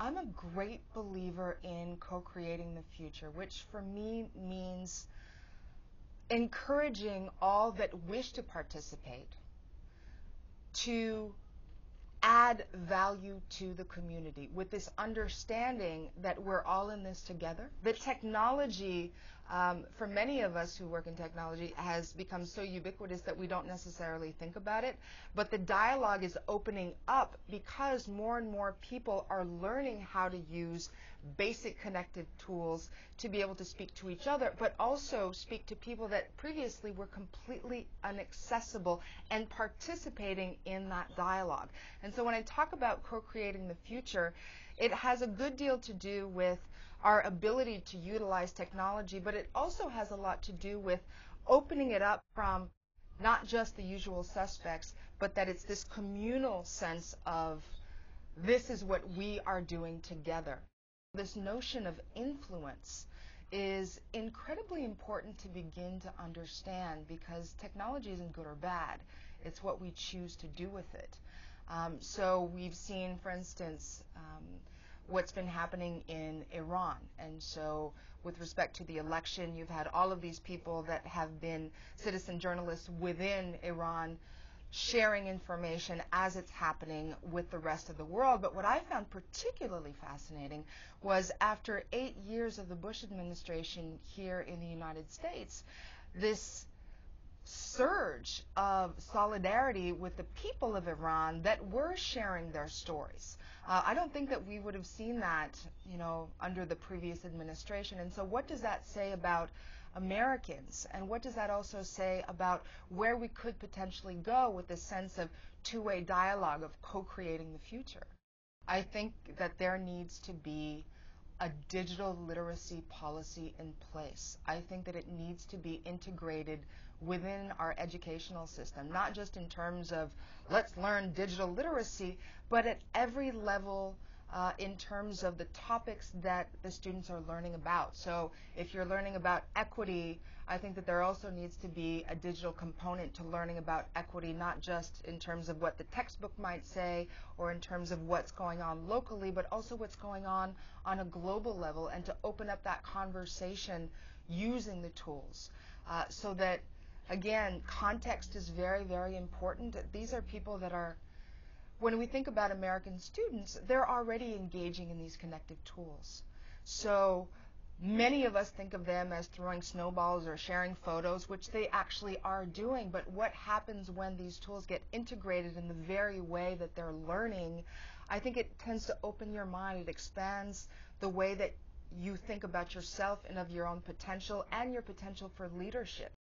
I'm a great believer in co-creating the future, which for me means encouraging all that wish to participate to add value to the community with this understanding that we're all in this together. The technology, for many of us who work in technology, has become so ubiquitous that we don't necessarily think about it. But the dialogue is opening up because more and more people are learning how to use basic connected tools to be able to speak to each other, but also speak to people that previously were completely inaccessible and participating in that dialogue. And so when I talk about co-creating the future, it has a good deal to do with our ability to utilize technology, but it also has a lot to do with opening it up from not just the usual suspects, but that it's this communal sense of this is what we are doing together. This notion of influence is incredibly important to begin to understand because technology isn't good or bad. It's what we choose to do with it. So we've seen, for instance, what's been happening in Iran. And so with respect to the election, you've had all of these people that have been citizen journalists within Iran sharing information as it's happening with the rest of the world. But what I found particularly fascinating was after 8 years of the Bush administration here in the United States, this surge of solidarity with the people of Iran that were sharing their stories. I don't think that we would have seen that, under the previous administration. And so what does that say about Americans? And what does that also say about where we could potentially go with this sense of two-way dialogue of co-creating the future? I think that there needs to be a digital literacy policy in place. I think that it needs to be integrated within our educational system, not just in terms of let's learn digital literacy, but at every level in terms of the topics that the students are learning about. So if you're learning about equity, I think that there also needs to be a digital component to learning about equity, not just in terms of what the textbook might say or in terms of what's going on locally, but also what's going on a global level, and to open up that conversation using the tools so that, again, context is very, very important. These are people that are, when we think about American students, they're already engaging in these connective tools. So many of us think of them as throwing snowballs or sharing photos, which they actually are doing. But what happens when these tools get integrated in the very way that they're learning? I think it tends to open your mind. It expands the way that you think about yourself and of your own potential and your potential for leadership.